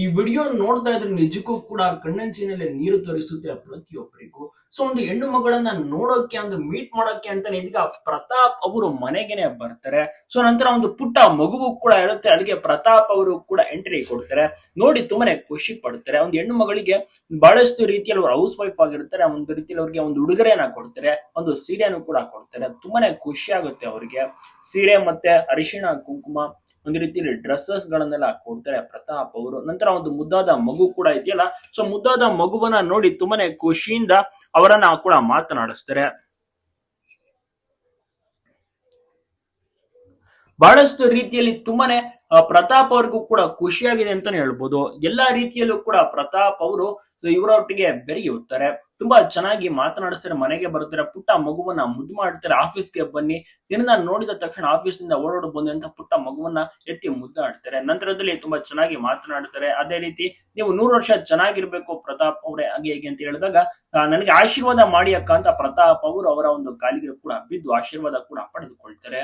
ಈ ವಿಡಿಯೋ ನೋಡ್ತಾ ಇದ್ರೆ ನಿಜಕ್ಕೂ ಕೂಡ ಕಣ್ಣಂಚಿನಲ್ಲಿ ನೀರು ತೋರಿಸುತ್ತೆ ಪ್ರತಿಯೊಬ್ಬರಿಗೂ. ಸೊ ಒಂದು ಹೆಣ್ಣು ಮಗಳನ್ನ ನೋಡೋಕೆ ಒಂದು ಮೀಟ್ ಮಾಡೋಕೆ ಅಂತಾನೆ ಇದೀಗ ಪ್ರತಾಪ್ ಅವರು ಮನೆಗೆನೆ ಬರ್ತಾರೆ. ಸೊ ನಂತರ ಒಂದು ಪುಟ್ಟ ಮಗುವು ಕೂಡ ಇರುತ್ತೆ, ಅಲ್ಲಿಗೆ ಪ್ರತಾಪ್ ಅವರು ಕೂಡ ಎಂಟ್ರಿ ಕೊಡ್ತಾರೆ. ನೋಡಿ ತುಂಬಾನೇ ಖುಷಿ ಪಡ್ತಾರೆ. ಒಂದು ಹೆಣ್ಣು ಮಗಳಿಗೆ ಬಹಳಷ್ಟು ರೀತಿಯಲ್ಲಿ ಅವರು ಹೌಸ್ ವೈಫ್ ಆಗಿರ್ತಾರೆ, ಒಂದು ರೀತಿಯಲ್ಲಿ ಅವ್ರಿಗೆ ಒಂದು ಉಡುಗೊರೆಯನ್ನ ಕೊಡ್ತಾರೆ, ಒಂದು ಸೀರೆಯನ್ನು ಕೂಡ ಕೊಡ್ತಾರೆ. ತುಂಬಾನೇ ಖುಷಿ ಆಗುತ್ತೆ ಅವರಿಗೆ. ಸೀರೆ ಮತ್ತೆ ಅರಿಶಿಣ ಕುಂಕುಮ ಒಂದು ರೀತಿಯಲ್ಲಿ ಡ್ರೆಸ್ಸಸ್ ಗಳನ್ನೆಲ್ಲ ಕೊಡ್ತಾರೆ ಪ್ರತಾಪ್ ಅವರು. ನಂತರ ಒಂದು ಮುದ್ದಾದ ಮಗು ಕೂಡ ಇದೆಯಲ್ಲ, ಸೊ ಮುದ್ದಾದ ಮಗುವನ್ನ ನೋಡಿ ತುಂಬಾನೇ ಖುಷಿಯಿಂದ ಅವರನ್ನ ಕೂಡ ಮಾತನಾಡಿಸ್ತಾರೆ. ಬಹಳಷ್ಟು ರೀತಿಯಲ್ಲಿ ತುಂಬಾನೇ ಪ್ರತಾಪ್ ಅವ್ರಿಗೂ ಕೂಡ ಖುಷಿಯಾಗಿದೆ ಅಂತಾನೆ ಹೇಳ್ಬೋದು. ಎಲ್ಲಾ ರೀತಿಯಲ್ಲೂ ಕೂಡ ಪ್ರತಾಪ್ ಅವರು ಇವರೊಟ್ಟಿಗೆ ಬೆರೆಯುತ್ತಾರೆ. ತುಂಬಾ ಚೆನ್ನಾಗಿ ಮಾತನಾಡಿಸ್ತಾರೆ, ಮನೆಗೆ ಬರ್ತಾರೆ, ಪುಟ್ಟ ಮಗುವನ್ನ ಮುದ್ದು ಮಾಡ್ತಾರೆ. ಆಫೀಸ್ಗೆ ಬನ್ನಿ, ನಿನ್ನ ನೋಡಿದ ತಕ್ಷಣ ಆಫೀಸ್ ನಿಂದ ಓಡೋಡ್ ಬಂದು ಅಂತ ಪುಟ್ಟ ಮಗುವನ್ನ ಎತ್ತಿ ಮುದ್ದಾಡ್ತಾರೆ. ನಂತರದಲ್ಲಿ ತುಂಬಾ ಚೆನ್ನಾಗಿ ಮಾತನಾಡ್ತಾರೆ. ಅದೇ ರೀತಿ ನೀವು 100 ವರ್ಷ ಚೆನ್ನಾಗಿರ್ಬೇಕು ಪ್ರತಾಪ್ ಅವರೇ, ಹಾಗೆ ಹೇಗೆ ಅಂತ ಹೇಳಿದಾಗ ನನಗೆ ಆಶೀರ್ವಾದ ಮಾಡಿ ಅಕ್ಕ ಅಂತ ಪ್ರತಾಪ್ ಅವರು ಅವರ ಒಂದು ಕಾಲಿಗೆ ಕೂಡ ಬಿದ್ದು ಆಶೀರ್ವಾದ ಕೂಡ ಪಡೆದುಕೊಳ್ತಾರೆ.